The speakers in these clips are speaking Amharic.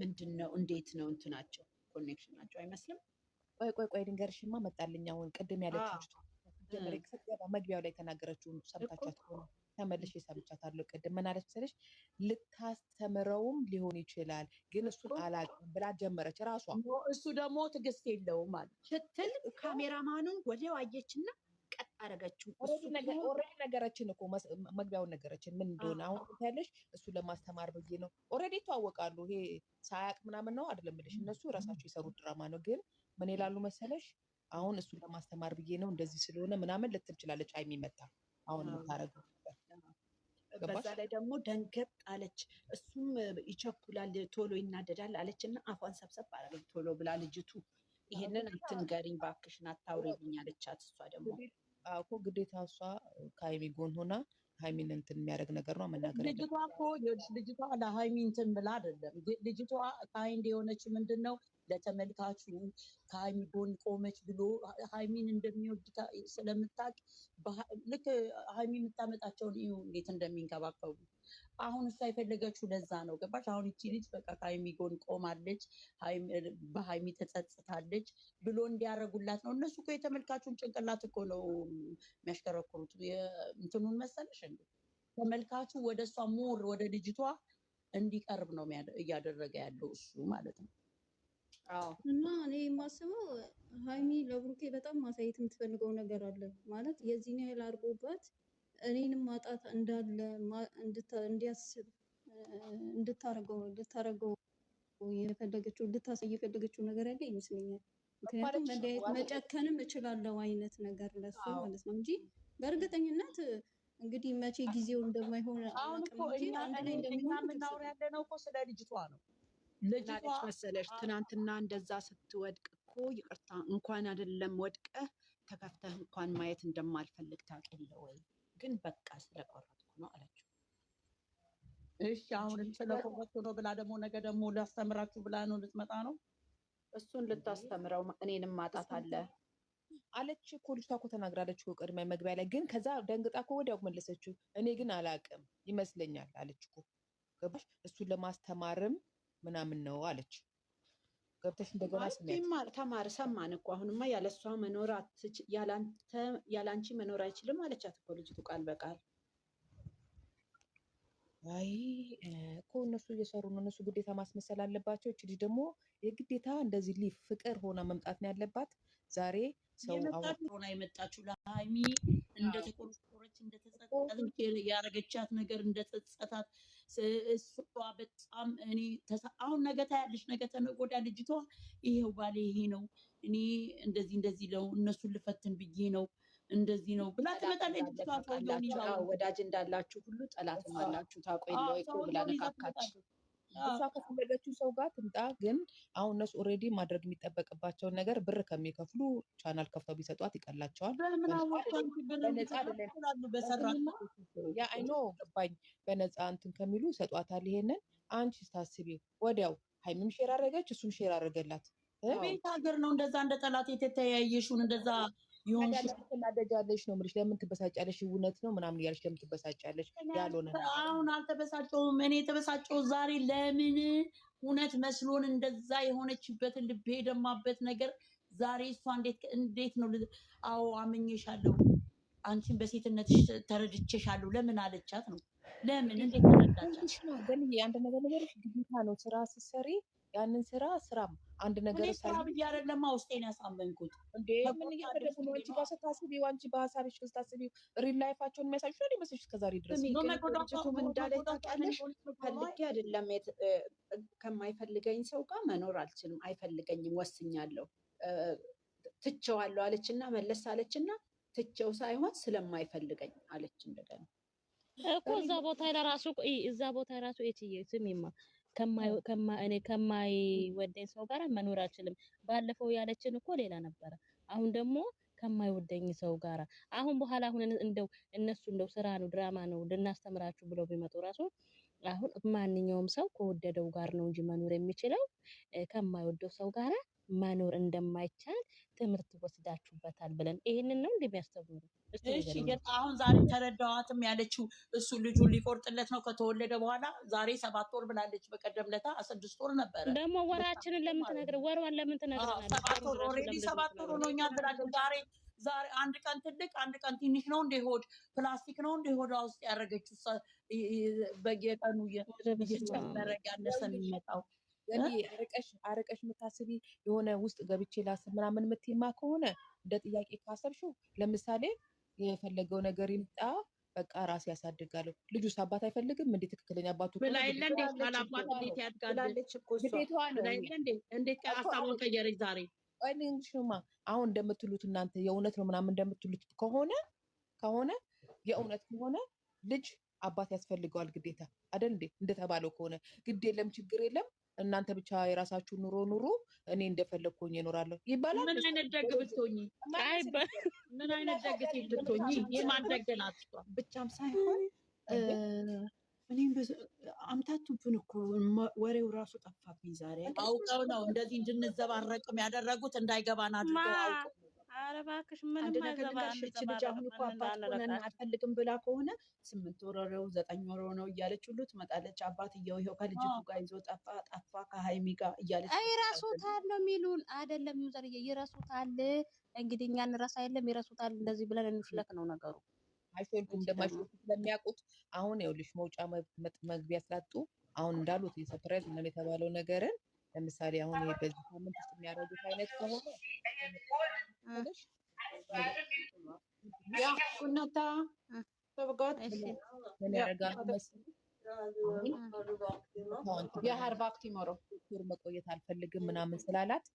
ምንድነው እንዴት ነው እንትናቸው ኮኔክሽናቸው አይመስልም? ቆይ ድንገርሽማ መጣልኝ። አሁን ቅድም ያለችው ጀመረ ከሰገባ መግቢያው ላይ ተናገረችው ሰምታቻት ሆነ ተመልሼ ሰምቻታለሁ። ቅድም ምን አለች መሰለሽ? ልታስተምረውም ሊሆን ይችላል ግን እሱን አላውቅም ብላ ጀመረች ራሷ። እሱ ደግሞ ትዕግስት የለውም ማለት ስትል ካሜራማኑን ወዲያው አየችና ቀጥ አደረገችው። ኦልሬዲ ነገረችን እኮ መግቢያውን ነገረችን ምን እንደሆነ። አሁን ታያለሽ እሱ ለማስተማር ብዬ ነው። ኦልሬዲ ይተዋወቃሉ። ይሄ ሳያቅ ምናምን ነው አይደለም ብለሽ እነሱ ራሳቸው የሰሩት ድራማ ነው። ግን ምን ይላሉ መሰለሽ? አሁን እሱን ለማስተማር ብዬ ነው እንደዚህ ስለሆነ ምናምን ልትል ትችላለች። አይሚመጣ አሁን የምታረገው በዛ ላይ ደግሞ ደንገጥ አለች። እሱም ይቸኩላል ቶሎ ይናደዳል አለችና አፏን ሰብሰብ አደረገች ቶሎ ብላ ልጅቱ ይሄንን አትንገሪኝ እባክሽን አታውሪልኝ አለቻት። እሷ ደግሞ እኮ ግዴታ እሷ ከሀይሚ ጎን ሆና ሀይሚን እንትን የሚያደርግ ነገር ነው መናገር። ልጅቷ እኮ ልጅቷ ለሀይሚ እንትን ብላ አይደለም። ልጅቷ ካይንድ የሆነች ምንድን ነው ለተመልካቹ ከሀይሚ ጎን ቆመች ብሎ ሀይሚን እንደሚወድ ስለምታውቅ ልክ ሀይሚ የምታመጣቸውን ይሁ እንዴት እንደሚንከባከቡ አሁን እሷ የፈለገችው ለዛ ነው። ገባሽ? አሁን ይቺ ልጅ በቃ ከሀይሚ ጎን ቆማለች፣ በሀይሚ ተጸጽታለች ብሎ እንዲያደርጉላት ነው። እነሱ እኮ የተመልካቹን ጭንቅላት እኮ ነው የሚያሽከረክሩት። እንትኑን መሰለሽ እንዴ ተመልካቹ ወደ እሷ ሞር ወደ ልጅቷ እንዲቀርብ ነው እያደረገ ያለው እሱ ማለት ነው። እና እኔ የማስበው ሀይሚ ለብሩኬ በጣም ማሳየት የምትፈልገው ነገር አለ ማለት የዚህን ያህል አድርጎባት እኔንም ማጣት እንዳለ እንዲያስብ እንድታረገው የፈለገችው እንድታሳይ የፈለገችው ነገር ያለ ይመስለኛል። ምክንያቱም መጨከንም እችላለሁ አይነት ነገር ለሱ ማለት ነው እንጂ በእርግጠኝነት እንግዲህ መቼ ጊዜው እንደማይሆን አሁን እኮ አንድ ላይ እንደምናወራ ያለነው እኮ ስለ ልጅቷ ነው። ልጅቷ መሰለሽ ትናንትና እንደዛ ስትወድቅ እኮ ይቅርታ እንኳን አይደለም ወድቀህ ተከፍተህ እንኳን ማየት እንደማልፈልግ ታውቂለ ወይ? ግን በቃ ስለቆረጥኩ ነው አለችው። እሺ አሁንም ስለቆረጥኩ ነው ብላ ደግሞ ነገ ደግሞ ላስተምራችሁ ብላ ነው ልትመጣ ነው። እሱን ልታስተምረው እኔንም ማጣት አለ አለች እኮ ልጅቷ እኮ ተናግራለች እኮ ቅድሚያ መግቢያ ላይ። ግን ከዛ ደንግጣ እኮ ወዲያው መለሰችው። እኔ ግን አላውቅም ይመስለኛል አለች እኮ ገባሽ? እሱን ለማስተማርም ምናምን ነው አለች። ገብተሽ እንደገና ተማር ሰማን እኮ አሁንማ ያለሷ መኖር ያላንቺ መኖር አይችልም አለቻት እኮ ልጅቱ ቃል በቃል። አይ እኮ እነሱ እየሰሩ ነው። እነሱ ግዴታ ማስመሰል አለባቸው። እቺ ልጅ ደግሞ የግዴታ እንደዚህ ፍቅር ሆና መምጣት ነው ያለባት። ዛሬ ሰው ሆና የመጣችው ለሀይሚ እንደተቆረቆረች እንደተጸጸተች ያረገቻት ነገር እንደተጸጸታት እሷ በጣም እኔ አሁን ነገ ታያለሽ፣ ነገ ተነገ ወዲያ ልጅቷ ይሄው ባሌ ይሄ ነው እኔ እንደዚህ ነው እነሱን ልፈትን ብዬ ነው እንደዚህ ነው ብላ ትመጣለች። ልጅቷ ሰውየውን ይዛው ወዳጅ እንዳላችሁ ሁሉ ጠላትም አላችሁ ታውቁ የለው እኮ ብላ ነካካች። እሷ ከፈለገችው ሰው ጋር ትምጣ። ግን አሁን እነሱ ኦልሬዲ ማድረግ የሚጠበቅባቸውን ነገር ብር ከሚከፍሉ ቻናል ከፍተው ቢሰጧት ይቀላቸዋል። ያ አይኖ ገባኝ። በነፃ እንትን ከሚሉ ይሰጧታል። ይሄንን አንቺ ስታስቢው ወዲያው ሀይሚም ሼር አደረገች፣ እሱም ሼር አደረገላት። ቤት ሀገር ነው እንደዛ እንደ ጠላት የተተያየሽውን እንደዛ ይሆንሽ ትናደጃለሽ ነው የምልሽ። ለምን ትበሳጫለሽ? እውነት ነው ምናምን እያለሽ ለምን ትበሳጫለሽ? ያልሆነ አሁን አልተበሳጨውም። እኔ የተበሳጨው ዛሬ ለምን እውነት መስሎን እንደዛ የሆነችበትን ልቤ የደማበት ነገር ዛሬ እሷ እንዴት ነው? አዎ አምኜሻለሁ፣ አንቺን በሴትነትሽ ተረድቼሻለሁ ለምን አለቻት ነው። ለምን እንዴት ተረዳቻት ነው? ግን አንድ ነገር ነገርሽ ግዴታ ነው። ስራ ስትሰሪ ያንን ስራም አንድ ነገር ስራ ብዬ አይደለም ውስጤን ያሳመንኩት እንዴ። ምን እያደረጉ ነው? አንቺ ጋር ስታስቢው አንቺ በሀሳብሽ ስታስቢው ሪል ላይፋቸውን የሚያሳዩሽ ነው የሚመስልሽ እስከዛሬ ድረስ። ልጅቱም እንዳለች ታውቂያለሽ፣ ፈልጌ አይደለም ከማይፈልገኝ ሰው ጋር መኖር አልችልም፣ አይፈልገኝም፣ ወስኛለሁ፣ ትቼዋለሁ አለችና መለስ አለችና ትቼው ሳይሆን ስለማይፈልገኝ አለች እንደገና እኮ እዛ ቦታ ለራሱ እትዬ ስሚማ እኔ ከማይወደኝ ሰው ጋር መኖር አልችልም። ባለፈው ያለችን እኮ ሌላ ነበረ። አሁን ደግሞ ከማይወደኝ ሰው ጋር አሁን በኋላ አሁን እነሱ ስራ ነው ድራማ ነው ልናስተምራችሁ ብለው ቢመጡ ራሱ አሁን ማንኛውም ሰው ከወደደው ጋር ነው እንጂ መኖር የሚችለው ከማይወደው ሰው ጋር መኖር እንደማይቻል ትምህርት ወስዳችሁበታል ብለን ይሄንን ነው እንደሚያስተምሩ። እስቲ እሺ ንገረኝ። ግን አሁን ዛሬ ተረዳዋትም ያለችው እሱ ልጁን ሊቆርጥለት ነው ከተወለደ በኋላ ዛሬ 7 ወር ብላለች። በቀደም ለታ 6 ወር ነበረ ደግሞ ወራችንን ለምን ትነግረን? ወሯን ለምን ትነግረናለች? 7 ወር ኦልሬዲ 7 ወር ሆኖኛል ብላለች። ዛሬ አንድ ቀን ትልቅ አንድ ቀን ትንሽ ነው እንደ ሆድ ፕላስቲክ ነው እንደ ሆዷ ውስጥ ያደረገችው በየቀኑ እየጨመረ ያነሰ የሚመጣው አረቀሽ የምታስቢ የሆነ ውስጥ ገብቼ ላስብ ምናምን የምትይማ ከሆነ እንደ ጥያቄ ካሰብሽው ለምሳሌ የፈለገው ነገር ይምጣ በቃ ራሴ ያሳድጋለሁ። ልጁስ አባት አይፈልግም እንዴ? ትክክለኛ አባቱ ብላ የለ እንዴ? ካላባት እንዴት ያድጋል? ግዴታዋ ነው። ብላ የለ እንዴ? እንዴት ሀሳቡን ቀየረች ዛሬ? ሽማ አሁን እንደምትሉት እናንተ የእውነት ነው ምናምን እንደምትሉት ከሆነ የእውነት ከሆነ ልጅ አባት ያስፈልገዋል ግዴታ አይደል እንዴ? እንደተባለው ከሆነ ግድ የለም ችግር የለም እናንተ ብቻ የራሳችሁ ኑሮ እኔ እንደፈለግኩኝ እኖራለሁ ይባላል። ምን አይነት ደግ ብትሆኚ? ምን አይነት ደግ ሴት ብትሆኚ? የማን ደግ ናት? ብቻም ሳይሆን እኔም አምታቱብን እኮ ወሬው ራሱ ጠፋብኝ ዛሬ። አውቀው ነው እንደዚህ እንድንዘባረቅም ያደረጉት እንዳይገባን አድርገው አውቀው። ኧረ እባክሽ አንድ ነገር ልንገርሽ፣ እቺ ልጅ አሁን እኮ አባት ሆነን አልፈልግም ብላ ከሆነ 8 ወር ነው 9 ወር ነው እያለች ሁሉ ትመጣለች። አባትየው ይኸው ከልጅቱ ጋር ይዞ ጠፋ ከሀይሚ ጋር እያለች ይረሱታል ነው የሚሉን አይደለም? ዩዘርዬ ይረሱታል። እንግዲህ እኛ እንረሳ የለም ይረሱታል። እንደዚህ ብለን እንሽለክ ነው ነገሩ። አይሾልኩም እንደማይሾልኩ ስለሚያውቁት አሁን ይኸውልሽ መውጫ መግቢያ ስላጡ አሁን እንዳሉት የሰርፕራይዝ ምን የተባለው ነገርን ለምሳሌ አሁን ይሄ በዚህ ሳምንት ውስጥ የሚያደርጉት አይነት ከሆነ ያ ኩናታ ተበጋት ምን ያደርጋሉ መሰለኝ የሀርባክት ይኖረው ቱር መቆየት አልፈልግም ምናምን ስላላት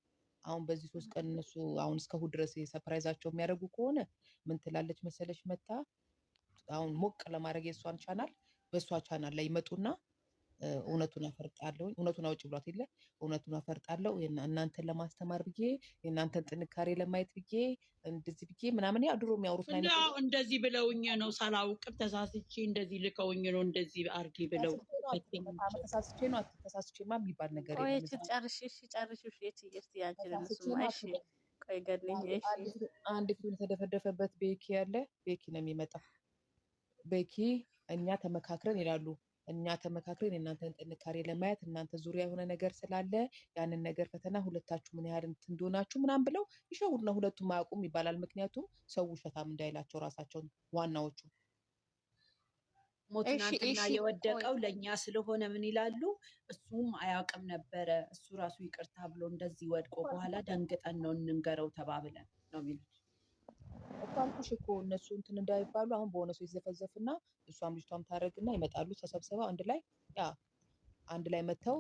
አሁን በዚህ 3 ቀን እነሱ አሁን እስከ እሑድ ድረስ የሰርፕራይዛቸው የሚያደርጉ ከሆነ ምን ትላለች መሰለሽ መታ አሁን ሞቅ ለማድረግ የእሷን ቻናል በእሷ ቻናል ላይ ይመጡና እውነቱን አፈርጣለሁ እውነቱን አውጭ ብሏት የለ እውነቱን አፈርጣለሁ እናንተን ለማስተማር ብዬ የእናንተን ጥንካሬ ለማየት ብዬ እንደዚህ ብዬ ምናምን ያ ድሮ የሚያወሩት አይነት ነው። እንደዚህ ብለውኝ ነው ሳላውቅም ተሳስቼ እንደዚህ ልከውኝ ነው እንደዚህ አርጊ ብለው ተሳስቼ ነው አትተሳስቼማ የሚባል ነገር ቆይ ጨርሽ እሺ ያንቺን እሺ ቆይ ገድልኝ እሺ አንድ ፊልም የተደፈደፈበት ቤኪ ያለ ቤኪ ነው የሚመጣው ቤኪ እኛ ተመካክረን ይላሉ እኛ ተመካክረን የእናንተን ጥንካሬ ለማየት እናንተ ዙሪያ የሆነ ነገር ስላለ ያንን ነገር ፈተና ሁለታችሁ ምን ያህል እንደሆናችሁ ምናምን ብለው ይሸውና ሁለቱም አያውቁም ይባላል። ምክንያቱም ሰው ውሸታም እንዳይላቸው ራሳቸውን ዋናዎቹ ሞትናንትና የወደቀው ለእኛ ስለሆነ ምን ይላሉ እሱም አያውቅም ነበረ እሱ ራሱ ይቅርታ ብሎ እንደዚህ ወድቆ በኋላ ደንግጠን ነው እንንገረው ተባብለን ነው የሚሉት። እኮ እኮ እነሱ እንትን እንዳይባሉ አሁን በሆነ ሰው ይዘፈዘፍና እሷም ልጅቷም ታረግና ይመጣሉ ተሰብስበው አንድ ላይ መተው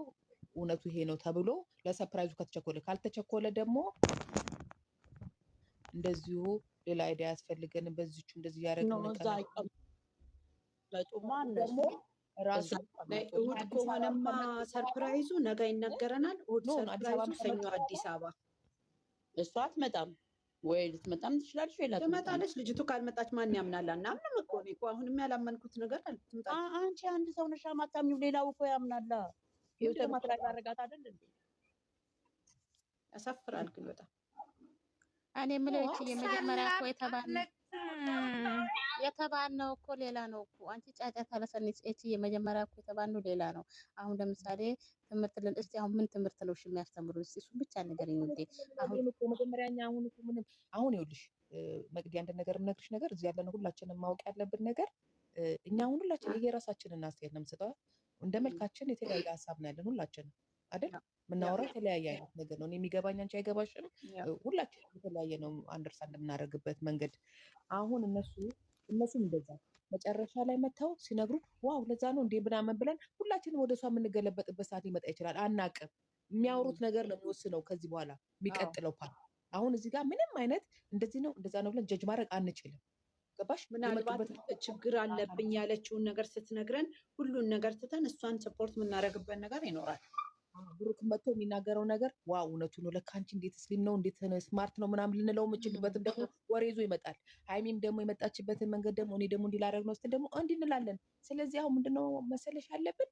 እውነቱ ይሄ ነው ተብሎ ለሰርፕራይዙ ከተቸኮለ ካልተቸኮለ ደግሞ እንደዚሁ ሌላ አይዲያ ያስፈልገን በዚህቹ እንደዚህ ያደረግን ነው በጡማ ደግሞ ራሱ እሑድ ከሆነማ ሰርፕራይዙ ነገ ይነገረናል። እሑድ ሰርፕራይዙ ሰኞ አዲስ አበባ እሷ አትመጣም ወይ ልትመጣም ትችላለች ወይ ትመጣለች። ልጅቱ ካልመጣች ማን ያምናል? አናምንም እኮ ነው እኮ አሁንም ያላመንኩት ነገር አለ። ትምጣ አንቺ አንድ ሰው ነሽ ማታምኚው ሌላው እኮ ያምናል። ይኸው ተማክራ ያረጋት አይደል እንዴ? ያሳፍራል ግን በጣም እኔ የምለው እቺ የመጀመሪያ እኮ የተባልነው እኮ ሌላ ነው እኮ አንቺ ጫጫታ ለሰኒት እቺ የመጀመሪያ እኮ የተባልነው ሌላ ነው። አሁን ለምሳሌ ትምህርት እስቲ አሁን ምን ትምህርት ነው የሚያስተምሩ? እስቲ እሱ ብቻ ንገረኝ እንዴ። አሁን እኮ መጀመሪያኛ አሁን ይኸውልሽ መቅዲ አንድ ነገር የምነግርሽ ነገር እዚህ ያለነው ሁላችንም ማወቅ ያለብን ነገር እኛ አሁን ሁላችን የራሳችንን አስተያየት ነው የምንሰጠው። እንደ መልካችን የተለያየ ሀሳብ ነው ያለን ሁላችንም አይደል? የምናወራው የተለያየ አይነት ነገር ነው። እኔ የሚገባኝ አንቺ አይገባሽም። ሁላችንም የተለያየ ነው አንደርስታንድ የምናደርግበት መንገድ። አሁን እነሱም እንደዛ መጨረሻ ላይ መተው ሲነግሩ ዋው ለዛ ነው እንዴ ምናምን ብለን ሁላችንም ወደ እሷ የምንገለበጥበት ሰዓት ሊመጣ ይችላል። አናቅም። የሚያወሩት ነገር ነው የሚወስነው ከዚህ በኋላ የሚቀጥለው ፓርት። አሁን እዚህ ጋር ምንም አይነት እንደዚህ ነው እንደዛ ነው ብለን ጀጅ ማድረግ አንችልም። ገባሽ? ምናልባት ችግር አለብኝ ያለችውን ነገር ስትነግረን ሁሉን ነገር ትተን እሷን ሰፖርት የምናደርግበት ነገር ይኖራል። ብሩክ መጥቶ የሚናገረው ነገር ዋው እውነቱ ነው ለካ አንቺ እንዴት ስሊም ነው እንዴት ስማርት ነው ምናምን ልንለው የምችልበትም ደግሞ ወሬ ይዞ ይመጣል። ሀይሚም ደግሞ የመጣችበትን መንገድ ደግሞ እኔ ደግሞ እንዲላረግ ነው ስትል ደግሞ እንዲህ እንላለን። ስለዚህ አሁን ምንድነው መሰለሽ ያለብን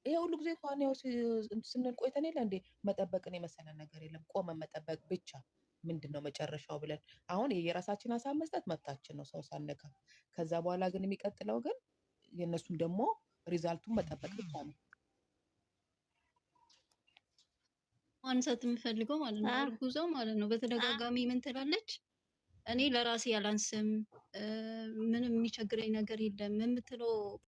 ይሄ ሁሉ ጊዜ እንኳን ያው ስንል ቆይተን የለ እንዴ መጠበቅን የመሰለ ነገር የለም። ቆመን መጠበቅ ብቻ ምንድነው መጨረሻው ብለን አሁን የራሳችን ሀሳብ መስጠት መብታችን ነው ሰው ሳነካ። ከዛ በኋላ ግን የሚቀጥለው ግን የእነሱን ደግሞ ሪዛልቱን መጠበቅ ብቻ ነው። ማንሳት የምፈልገው ማለት ነው እርጉዟ ማለት ነው በተደጋጋሚ ምን ትላለች? እኔ ለራሴ ያላንስም ምንም የሚቸግረኝ ነገር የለም የምትለው